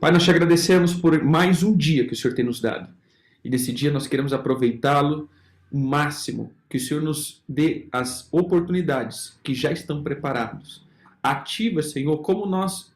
Pai, nós te agradecemos por mais um dia que o Senhor tem nos dado. E nesse dia nós queremos aproveitá-lo o máximo, que o Senhor nos dê as oportunidades que já estão preparados. Ativa, Senhor, como nós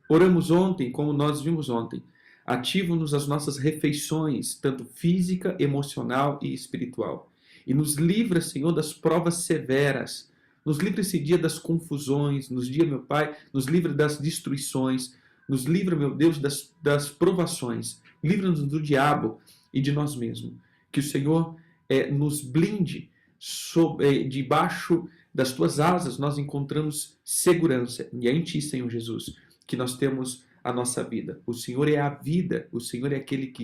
oramos ontem, como nós vimos ontem. Ativa-nos as nossas refeições, tanto física, emocional e espiritual. E nos livra, Senhor, das provas severas. Nos livra esse dia das confusões, meu Pai, nos livra das destruições. Nos livra, meu Deus, das provações. Livra-nos do diabo e de nós mesmos. Que o Senhor nos blinde debaixo das tuas asas. Nós encontramos segurança. E é em ti, Senhor Jesus, que nós temos a nossa vida. O Senhor é a vida. O Senhor é aquele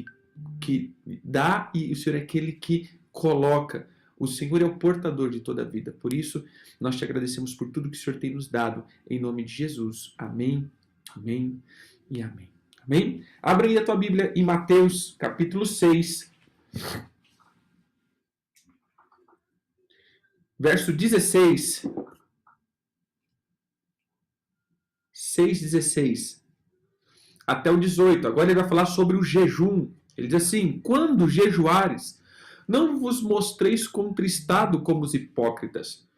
que dá e o Senhor é aquele que coloca. O Senhor é o portador de toda a vida. Por isso, nós te agradecemos por tudo que o Senhor tem nos dado. Em nome de Jesus. Amém. Amém e amém. Amém? Abre aí a tua Bíblia em Mateus, capítulo 6, verso 16. 6:16 até o 18. Agora ele vai falar sobre o jejum. Ele diz assim: quando jejuares, não vos mostreis contristado como os hipócritas,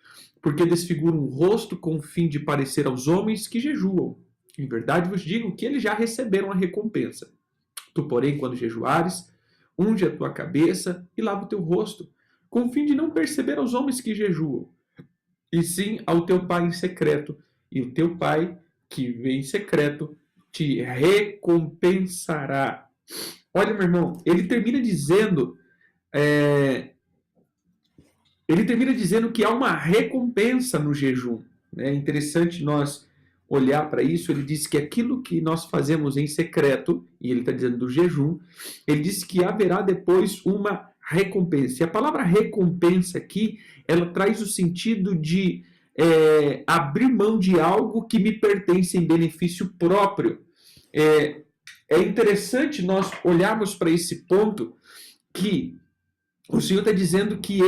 porque desfiguram o rosto com o fim de parecer aos homens que jejuam. Em verdade vos digo que eles já receberam a recompensa. Tu, porém, quando jejuares, unge a tua cabeça e lava o teu rosto, com o fim de não perceber aos homens que jejuam, e sim ao teu pai em secreto, e o teu pai que vem em secreto te recompensará. Olha, meu irmão, ele termina dizendo que há uma recompensa no jejum. É interessante nós olhar para isso. Ele diz que aquilo que nós fazemos em secreto, e ele está dizendo do jejum, ele diz que haverá depois uma recompensa. E a palavra recompensa aqui, ela traz o sentido de abrir mão de algo que me pertence em benefício próprio. É interessante nós olharmos para esse ponto que o Senhor está dizendo que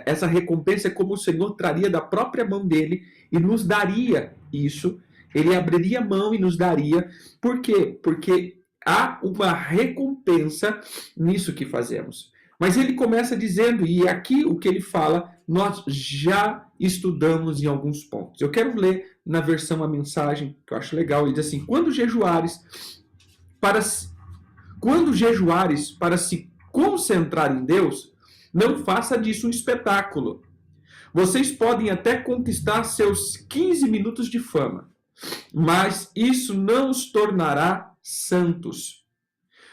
essa recompensa é como o Senhor traria da própria mão dele e nos daria isso. Ele abriria a mão e nos daria. Por quê? Porque há uma recompensa nisso que fazemos. Mas ele começa dizendo, e aqui o que ele fala, nós já estudamos em alguns pontos. Eu quero ler na versão a mensagem, que eu acho legal. Ele diz assim: quando jejuares para se concentrar em Deus, não faça disso um espetáculo. Vocês podem até conquistar seus 15 minutos de fama, mas isso não os tornará santos.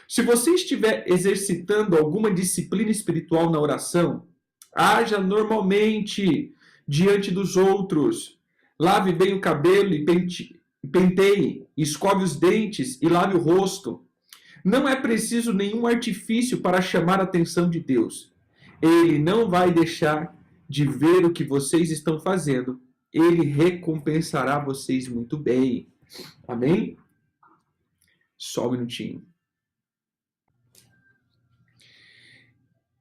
Se você estiver exercitando alguma disciplina espiritual na oração, haja normalmente diante dos outros. Lave bem o cabelo e penteie, escove os dentes e lave o rosto. Não é preciso nenhum artifício para chamar a atenção de Deus. Ele não vai deixar de ver o que vocês estão fazendo. Ele recompensará vocês muito bem. Amém? Só um minutinho.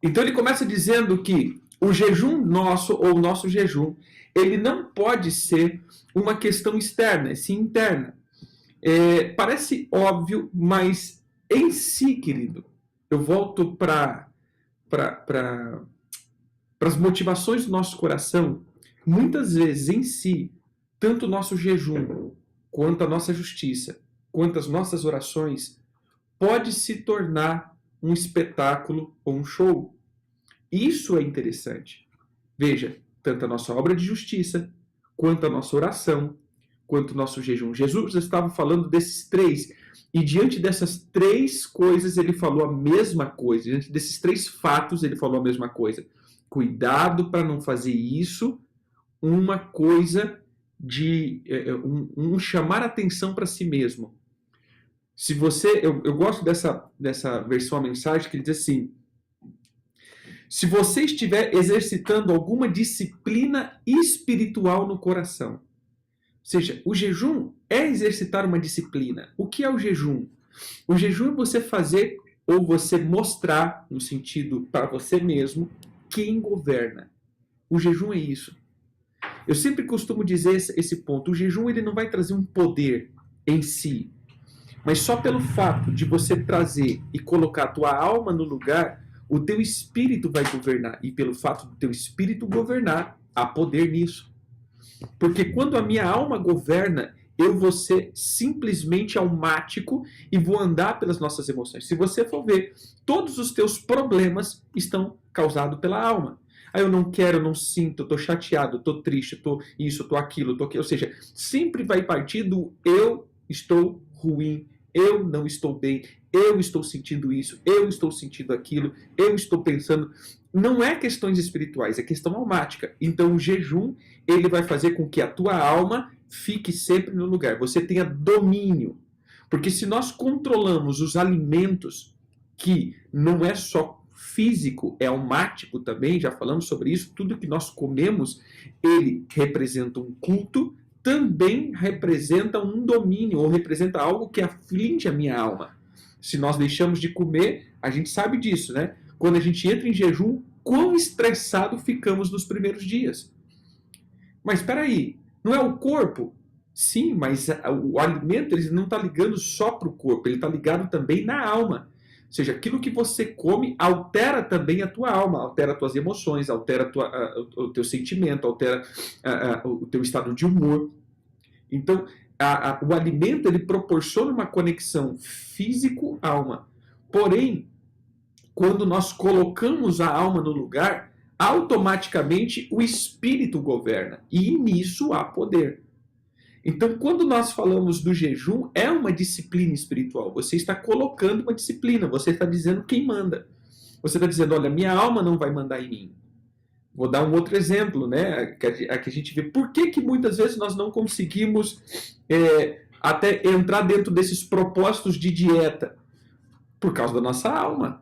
Então ele começa dizendo que o jejum nosso, ou o nosso jejum, ele não pode ser uma questão externa, é sim interna. Parece óbvio, mas em si, querido, eu volto para as motivações do nosso coração. Muitas vezes, em si, tanto o nosso jejum, quanto a nossa justiça, quanto as nossas orações, pode se tornar um espetáculo ou um show. Isso é interessante. Veja, tanto a nossa obra de justiça, quanto a nossa oração, quanto o nosso jejum. Jesus estava falando desses três. E diante dessas três coisas, ele falou a mesma coisa. Diante desses três fatos, ele falou a mesma coisa. Cuidado para não fazer isso uma coisa de chamar atenção para si mesmo. Se você, eu gosto dessa versão a mensagem que ele diz assim: se você estiver exercitando alguma disciplina espiritual no coração, ou seja, o jejum é exercitar uma disciplina. O que é o jejum? O jejum é você fazer ou você mostrar, no sentido para você mesmo, quem governa. O jejum é isso. Eu sempre costumo dizer esse ponto. O jejum ele não vai trazer um poder em si. Mas só pelo fato de você trazer e colocar a tua alma no lugar, o teu espírito vai governar. E pelo fato do teu espírito governar, há poder nisso. Porque quando a minha alma governa, eu vou ser simplesmente almático e vou andar pelas nossas emoções. Se você for ver, todos os teus problemas estão causados pela alma. Aí eu não quero, eu não sinto, eu tô chateado, eu tô triste, eu tô isso, eu tô aquilo, eu tô aquilo. Ou seja, sempre vai partir do eu estou ruim, eu não estou bem, eu estou sentindo isso, eu estou sentindo aquilo, eu estou pensando. Não é questões espirituais, é questão almática. Então o jejum, ele vai fazer com que a tua alma fique sempre no lugar. Você tenha domínio. Porque se nós controlamos os alimentos, que não é só físico, é almático também, já falamos sobre isso, tudo que nós comemos, ele representa um culto, também representa um domínio, ou representa algo que aflige a minha alma. Se nós deixamos de comer, a gente sabe disso, né? Quando a gente entra em jejum, quão estressado ficamos nos primeiros dias. Mas espera aí, não é o corpo? Sim, mas o alimento ele não está ligando só para o corpo, ele está ligado também na alma. Ou seja, aquilo que você come altera também a tua alma, altera as tuas emoções, altera o teu sentimento, altera o teu estado de humor. Então, o alimento ele proporciona uma conexão físico-alma. Porém, quando nós colocamos a alma no lugar, automaticamente o espírito governa. E nisso há poder. Então, quando nós falamos do jejum, é uma disciplina espiritual. Você está colocando uma disciplina, você está dizendo quem manda. Você está dizendo, olha, minha alma não vai mandar em mim. Vou dar um outro exemplo, né? Que a gente vê. Por que muitas vezes nós não conseguimos até entrar dentro desses propósitos de dieta? Por causa da nossa alma.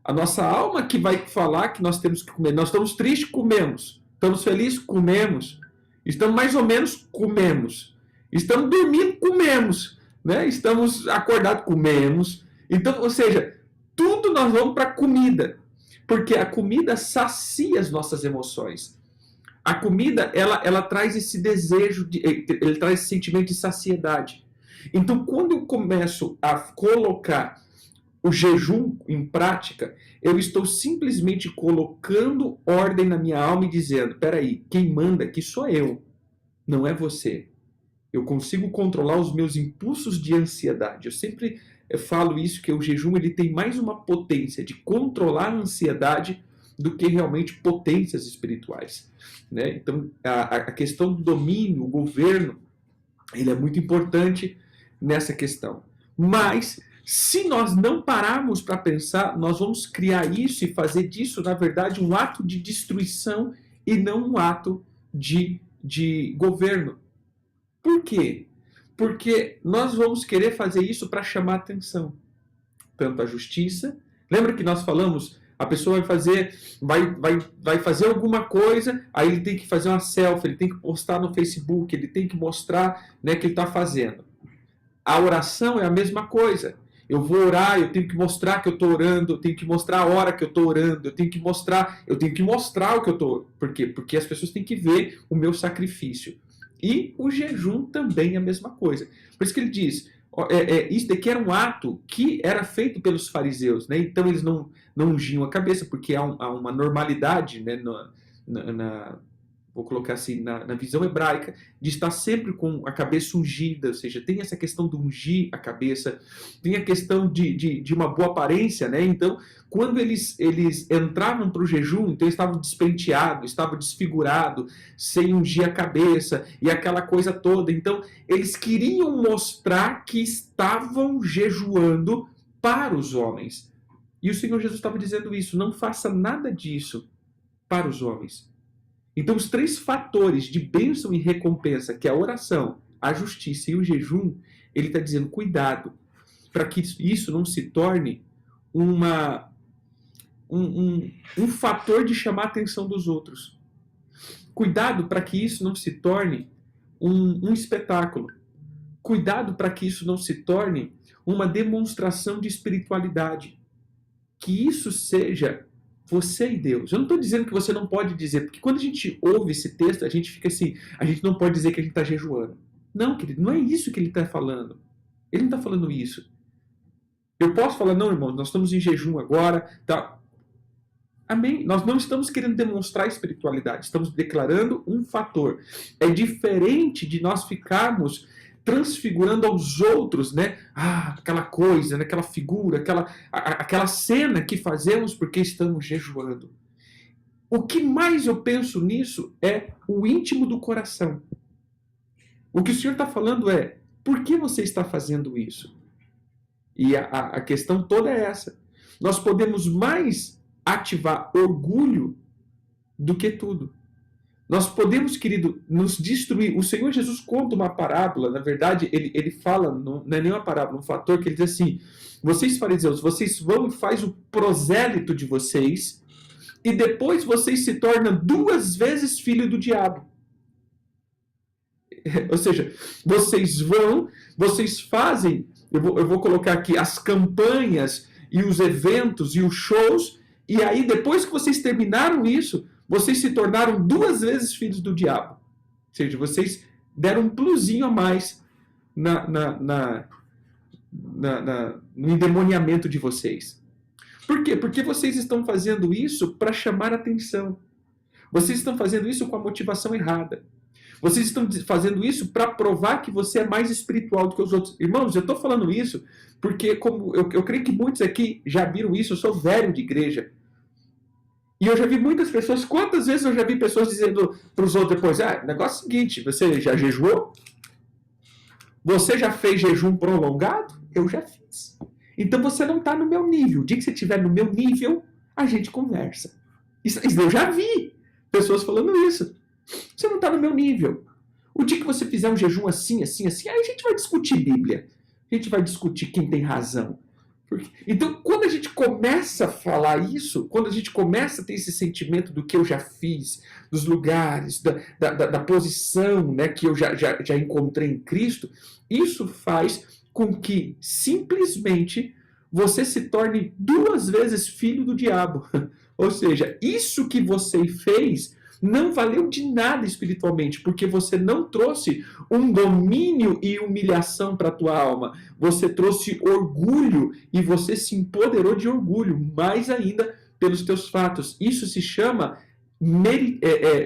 A nossa alma que vai falar que nós temos que comer. Nós estamos tristes, comemos. Estamos felizes, comemos. Estamos mais ou menos, comemos. Estamos dormindo, comemos. Né? Estamos acordados, comemos. Então, ou seja, tudo nós vamos para a comida. Porque a comida sacia as nossas emoções. A comida, ela traz esse desejo, ele traz esse sentimento de saciedade. Então, quando eu começo a colocar o jejum em prática, eu estou simplesmente colocando ordem na minha alma e dizendo, peraí, quem manda aqui sou eu, não é você. Eu consigo controlar os meus impulsos de ansiedade. Eu sempre falo isso, que o jejum ele tem mais uma potência de controlar a ansiedade do que realmente potências espirituais. Né? Então, a questão do domínio, o governo, ele é muito importante nessa questão. Mas, se nós não pararmos para pensar, nós vamos criar isso e fazer disso, na verdade, um ato de destruição e não um ato de governo. Por quê? Porque nós vamos querer fazer isso para chamar atenção. Tanto a justiça. Lembra que nós falamos, a pessoa vai fazer alguma coisa, aí ele tem que fazer uma selfie, ele tem que postar no Facebook, ele tem que mostrar, né, que ele está fazendo. A oração é a mesma coisa. Eu vou orar, eu tenho que mostrar que eu estou orando, eu tenho que mostrar a hora que eu estou orando, eu tenho que mostrar o que eu estou. Por quê? Porque as pessoas têm que ver o meu sacrifício. E o jejum também é a mesma coisa. Por isso que ele diz, isso daqui era um ato que era feito pelos fariseus, né? Então eles não ungiam a cabeça, porque há uma normalidade, né, vou colocar assim, na visão hebraica, de estar sempre com a cabeça ungida, ou seja, tem essa questão de ungir a cabeça, tem a questão de uma boa aparência, né? Então, quando eles entravam para o jejum, então eles estavam despenteados, estavam desfigurados, sem ungir a cabeça, e aquela coisa toda. Então, eles queriam mostrar que estavam jejuando para os homens. E o Senhor Jesus estava dizendo isso, não faça nada disso para os homens. Então, os três fatores de bênção e recompensa, que é a oração, a justiça e o jejum, ele está dizendo, cuidado, para que isso não se torne um fator de chamar a atenção dos outros. Cuidado para que isso não se torne um espetáculo. Cuidado para que isso não se torne uma demonstração de espiritualidade. Que isso seja você e Deus. Eu não estou dizendo que você não pode dizer, porque quando a gente ouve esse texto, a gente fica assim, a gente não pode dizer que a gente está jejuando. Não, querido, não é isso que ele está falando. Ele não está falando isso. Eu posso falar, não, irmão, nós estamos em jejum agora, tá? Amém? Nós não estamos querendo demonstrar espiritualidade, estamos declarando um fator. É diferente de nós ficarmos transfigurando aos outros, né? Aquela coisa, né? Aquela figura, aquela cena que fazemos porque estamos jejuando. O que mais eu penso nisso é o íntimo do coração. O que o Senhor está falando é, por que você está fazendo isso? E a questão toda é essa. Nós podemos mais ativar orgulho do que tudo. Nós podemos, querido, nos destruir. O Senhor Jesus conta uma parábola, na verdade, ele fala, não é nem uma parábola, um fator que ele diz assim, vocês fariseus, vocês vão e faz o prosélito de vocês e depois vocês se tornam 2 vezes filho do diabo. Ou seja, vocês vão, vocês fazem, eu vou colocar aqui as campanhas e os eventos e os shows, e aí depois que vocês terminaram isso, vocês se tornaram 2 vezes filhos do diabo. Ou seja, vocês deram um plusinho a mais no endemoniamento de vocês. Por quê? Porque vocês estão fazendo isso para chamar atenção. Vocês estão fazendo isso com a motivação errada. Vocês estão fazendo isso para provar que você é mais espiritual do que os outros. Irmãos, eu estou falando isso porque como eu creio que muitos aqui já viram isso, eu sou velho de igreja. E eu já vi muitas pessoas, quantas vezes eu já vi pessoas dizendo para os outros depois, o negócio é o seguinte, você já jejuou? Você já fez jejum prolongado? Eu já fiz. Então você não está no meu nível. O dia que você estiver no meu nível, a gente conversa. Isso eu já vi pessoas falando isso. Você não está no meu nível. O dia que você fizer um jejum assim, assim, assim, aí a gente vai discutir Bíblia. A gente vai discutir quem tem razão. Então, quando a gente começa a falar isso, quando a gente começa a ter esse sentimento do que eu já fiz, dos lugares, da posição, né, que eu já encontrei em Cristo, isso faz com que simplesmente você se torne 2 vezes filho do diabo. Ou seja, isso que você fez não valeu de nada espiritualmente, porque você não trouxe um domínio e humilhação para a tua alma. Você trouxe orgulho e você se empoderou de orgulho, mais ainda pelos teus fatos. Isso se chama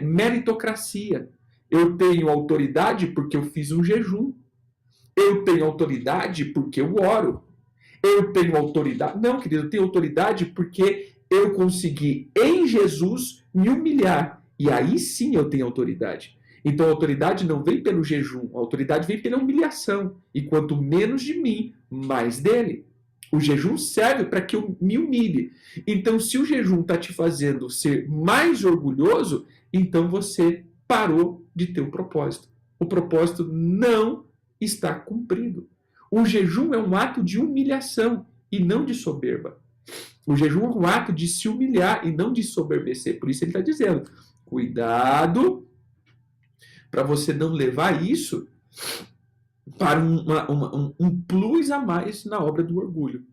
meritocracia. Eu tenho autoridade porque eu fiz um jejum. Eu tenho autoridade porque eu oro. Eu tenho autoridade. Não, querido, eu tenho autoridade porque eu consegui, em Jesus, me humilhar. E aí sim eu tenho autoridade. Então a autoridade não vem pelo jejum, a autoridade vem pela humilhação. E quanto menos de mim, mais dele. O jejum serve para que eu me humilhe. Então, se o jejum está te fazendo ser mais orgulhoso, então você parou de ter o propósito. O propósito não está cumprido. O jejum é um ato de humilhação e não de soberba. O jejum é um ato de se humilhar e não de soberbecer. Por isso ele está dizendo, cuidado para você não levar isso para um plus a mais na obra do orgulho.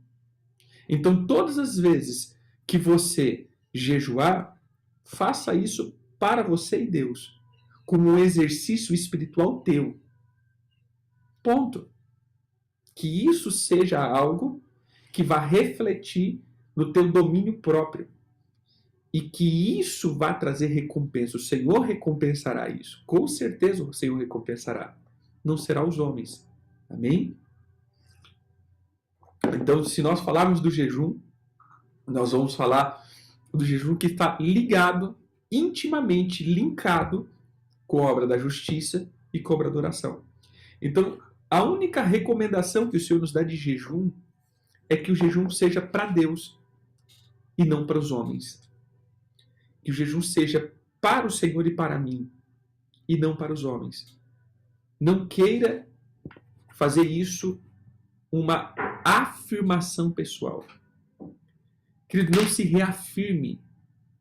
Então, todas as vezes que você jejuar, faça isso para você e Deus, como um exercício espiritual teu. Ponto. Que isso seja algo que vá refletir no teu domínio próprio. E que isso vá trazer recompensa. O Senhor recompensará isso. Com certeza o Senhor recompensará. Não será os homens. Amém? Então, se nós falarmos do jejum, nós vamos falar do jejum que está ligado, intimamente linkado com a obra da justiça e com a obra da oração. Então, a única recomendação que o Senhor nos dá de jejum é que o jejum seja para Deus e não para os homens. Que o jejum seja para o Senhor e para mim e não para os homens. Não queira fazer isso uma afirmação pessoal. Querido, não se reafirme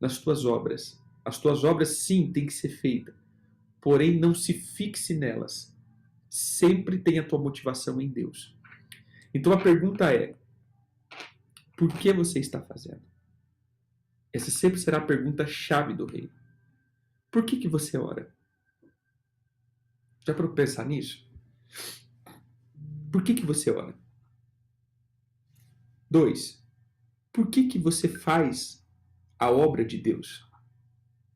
nas tuas obras. As tuas obras, sim, têm que ser feitas. Porém, não se fixe nelas. Sempre tenha a tua motivação em Deus. Então a pergunta é, por que você está fazendo? Essa sempre será a pergunta-chave do reino. Por que você ora? Já para pensar nisso? por que você ora? 2, por que você faz a obra de Deus?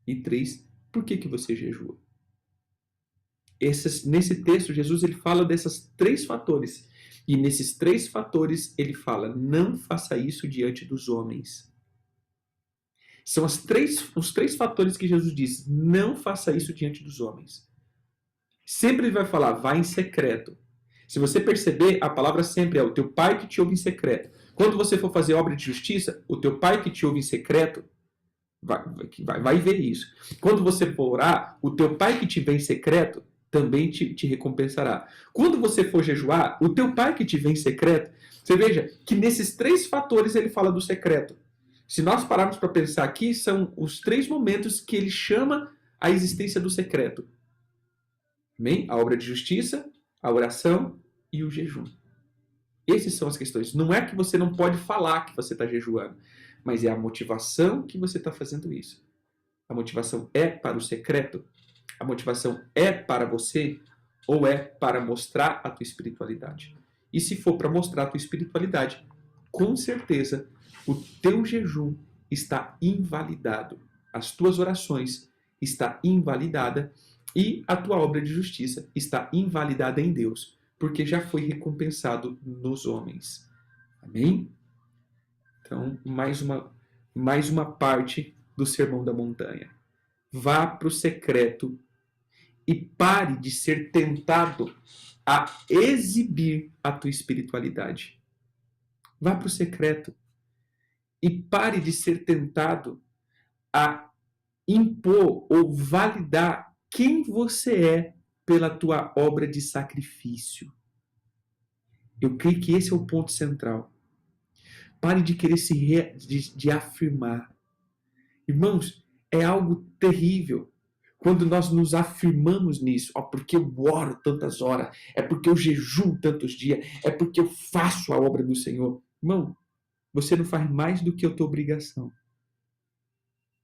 E 3, por que você jejua? Nesse texto, Jesus ele fala desses 3 fatores. E nesses 3 fatores, ele fala, não faça isso diante dos homens. São os 3 fatores que Jesus diz, não faça isso diante dos homens. Sempre ele vai falar, vá em secreto. Se você perceber, a palavra sempre é o teu pai que te ouve em secreto. Quando você for fazer obra de justiça, o teu pai que te ouve em secreto vai ver isso. Quando você for orar, o teu pai que te vê em secreto também te recompensará. Quando você for jejuar, o teu pai que te vê em secreto, você veja que nesses 3 fatores ele fala do secreto. Se nós pararmos para pensar aqui, são os 3 momentos que ele chama a existência do secreto. Amém? A obra de justiça, a oração e o jejum. Essas são as questões. Não é que você não pode falar que você está jejuando, mas é a motivação que você está fazendo isso. A motivação é para o secreto? A motivação é para você ou é para mostrar a tua espiritualidade? E se for para mostrar a tua espiritualidade, com certeza o teu jejum está invalidado. As tuas orações está invalidada e a tua obra de justiça está invalidada em Deus, porque já foi recompensado nos homens. Amém? Então, mais uma parte do Sermão da Montanha. Vá para o secreto e pare de ser tentado a exibir a tua espiritualidade. Vá para o secreto e pare de ser tentado a impor ou validar quem você é pela tua obra de sacrifício. Eu creio que esse é o ponto central. Pare de querer de afirmar. Irmãos, é algo terrível quando nós nos afirmamos nisso. Porque eu oro tantas horas, é porque eu jejuo tantos dias, é porque eu faço a obra do Senhor. Irmão, você não faz mais do que a tua obrigação.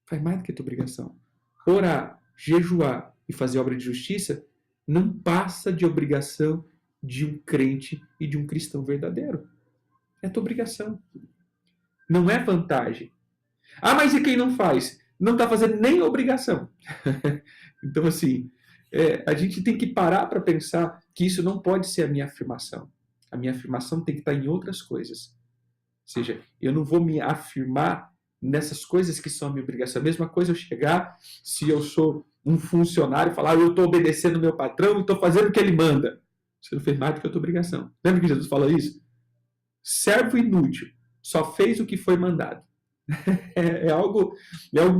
Faz mais do que a tua obrigação. Orar, jejuar e fazer obra de justiça não passa de obrigação de um crente e de um cristão verdadeiro. É a tua obrigação. Não é vantagem. Ah, mas e quem não faz? Não está fazendo nem obrigação. Então, assim, a gente tem que parar para pensar que isso não pode ser a minha afirmação. A minha afirmação tem que estar em outras coisas. Ou seja, eu não vou me afirmar nessas coisas que são a minha obrigação. A mesma coisa eu chegar, se eu sou um funcionário, e falar, eu estou obedecendo o meu patrão e estou fazendo o que ele manda. Você não fez mais do que a tua obrigação. Lembra que Jesus falou isso? Servo inútil, só fez o que foi mandado. É algo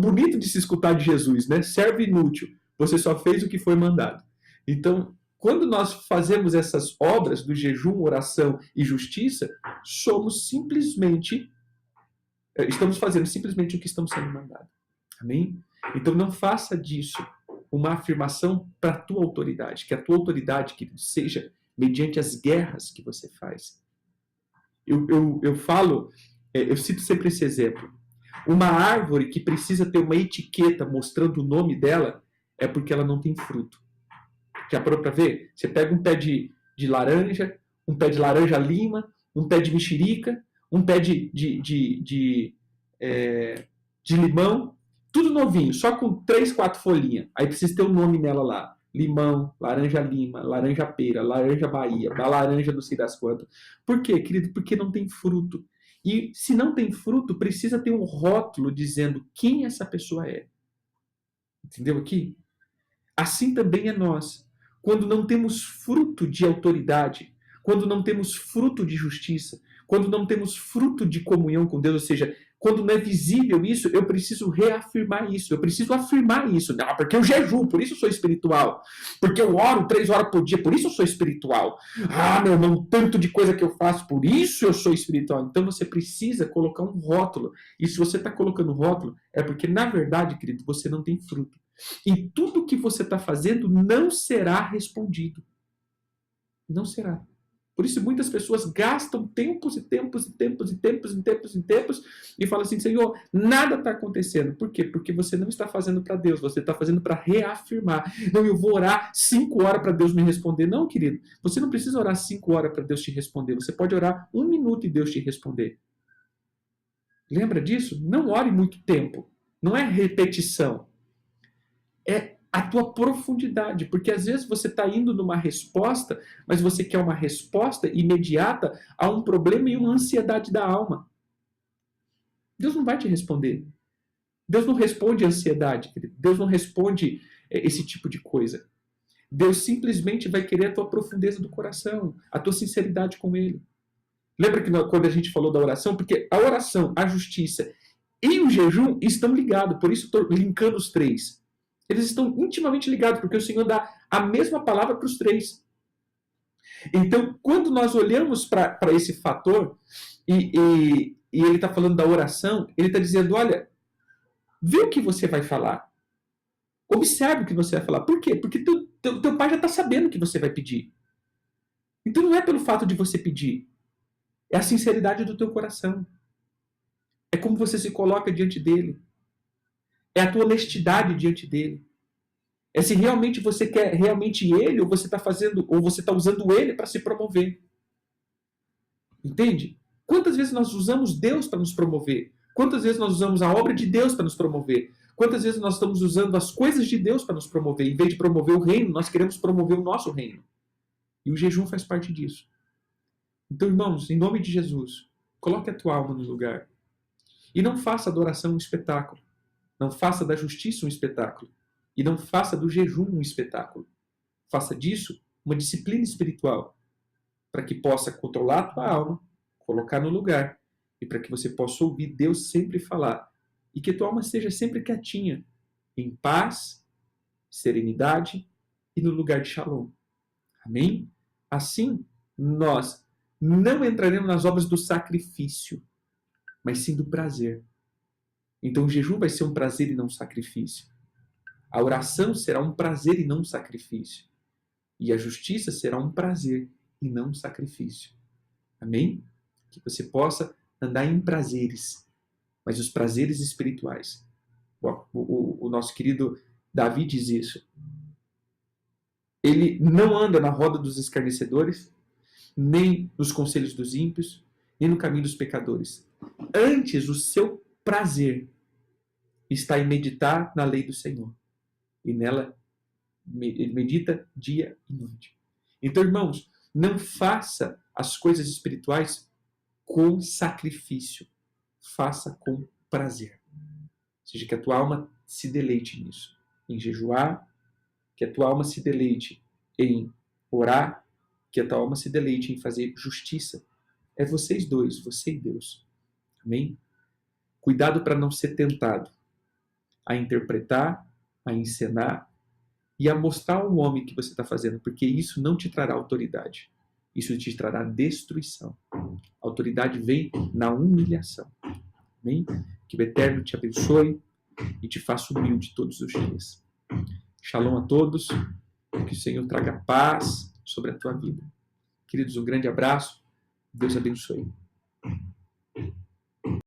bonito de se escutar de Jesus, né? Servo inútil, você só fez o que foi mandado. Então, quando nós fazemos essas obras do jejum, oração e justiça, estamos fazendo simplesmente o que estamos sendo mandados. Amém? Então, não faça disso uma afirmação para a tua autoridade, que a tua autoridade, querido, seja mediante as guerras que você faz. Eu cito sempre esse exemplo. Uma árvore que precisa ter uma etiqueta mostrando o nome dela é porque ela não tem fruto. Já parou para ver? Você pega um pé de laranja, um pé de laranja-lima, um pé de mexerica, um pé de limão, tudo novinho, só com 3, 4 folhinhas. Aí precisa ter um nome nela lá. Limão, laranja-lima, laranja-pera, laranja-bahia, laranja não sei das quantas. Por quê, querido? Porque não tem fruto. E se não tem fruto, precisa ter um rótulo dizendo quem essa pessoa é. Entendeu aqui? Assim também é nós. Quando não temos fruto de autoridade, quando não temos fruto de justiça, quando não temos fruto de comunhão com Deus, ou seja, quando não é visível isso, eu preciso reafirmar isso, eu preciso afirmar isso. Não, porque eu jejuo, por isso eu sou espiritual. Porque eu oro 3 horas por dia, por isso eu sou espiritual. Ah, meu irmão, tanto de coisa que eu faço, por isso eu sou espiritual. Então você precisa colocar um rótulo. E se você está colocando rótulo, é porque, na verdade, querido, você não tem fruto. E tudo que você está fazendo não será respondido. Não será. Por isso muitas pessoas gastam tempos e tempos e tempos e tempos e tempos e tempos e falam assim, Senhor, nada está acontecendo. Por quê? Porque você não está fazendo para Deus, você está fazendo para reafirmar. Não, eu vou orar 5 horas para Deus me responder. Não, querido, você não precisa orar 5 horas para Deus te responder. Você pode orar 1 minuto e Deus te responder. Lembra disso? Não ore muito tempo. Não é repetição. É a tua profundidade, porque às vezes você está indo numa resposta, mas você quer uma resposta imediata a um problema e uma ansiedade da alma. Deus não vai te responder. Deus não responde ansiedade, querido. Deus não responde esse tipo de coisa. Deus simplesmente vai querer a tua profundeza do coração, a tua sinceridade com Ele. Lembra que quando a gente falou da oração? Porque a oração, a justiça e o jejum estão ligados, por isso estou linkando os três. Eles estão intimamente ligados, porque o Senhor dá a mesma palavra para os três. Então, quando nós olhamos para esse fator, e ele está falando da oração, ele está dizendo, olha, vê o que você vai falar. Observe o que você vai falar. Por quê? Porque teu pai já está sabendo o que você vai pedir. Então não é pelo fato de você pedir. É a sinceridade do teu coração. É como você se coloca diante dele. É a tua honestidade diante dele. É se realmente você quer realmente ele, ou você está fazendo, ou você está usando ele para se promover. Entende? Quantas vezes nós usamos Deus para nos promover? Quantas vezes nós usamos a obra de Deus para nos promover? Quantas vezes nós estamos usando as coisas de Deus para nos promover? Em vez de promover o reino, nós queremos promover o nosso reino. E o jejum faz parte disso. Então, irmãos, em nome de Jesus, coloque a tua alma no lugar. E não faça a adoração um espetáculo. Não faça da justiça um espetáculo. E não faça do jejum um espetáculo. Faça disso uma disciplina espiritual, para que possa controlar a tua alma, colocar no lugar, e para que você possa ouvir Deus sempre falar. E que a tua alma seja sempre quietinha, em paz, serenidade e no lugar de shalom. Amém? Assim, nós não entraremos nas obras do sacrifício, mas sim do prazer. Então o jejum vai ser um prazer e não um sacrifício. A oração será um prazer e não um sacrifício. E a justiça será um prazer e não um sacrifício. Amém? Que você possa andar em prazeres, mas os prazeres espirituais. O nosso querido Davi diz isso. Ele não anda na roda dos escarnecedores, nem nos conselhos dos ímpios, nem no caminho dos pecadores. Antes, o seu prazer está em meditar na lei do Senhor. E nela ele medita dia e noite. Então, irmãos, não faça as coisas espirituais com sacrifício. Faça com prazer. Ou seja, que a tua alma se deleite nisso. Em jejuar, que a tua alma se deleite em orar, que a tua alma se deleite em fazer justiça. É vocês dois, você e Deus. Amém? Cuidado para não ser tentado a interpretar, a encenar e a mostrar ao homem que você está fazendo, porque isso não te trará autoridade. Isso te trará destruição. A autoridade vem na humilhação. Amém? Que o Eterno te abençoe e te faça humilde todos os dias. Shalom a todos. Que o Senhor traga paz sobre a tua vida. Queridos, um grande abraço. Deus abençoe.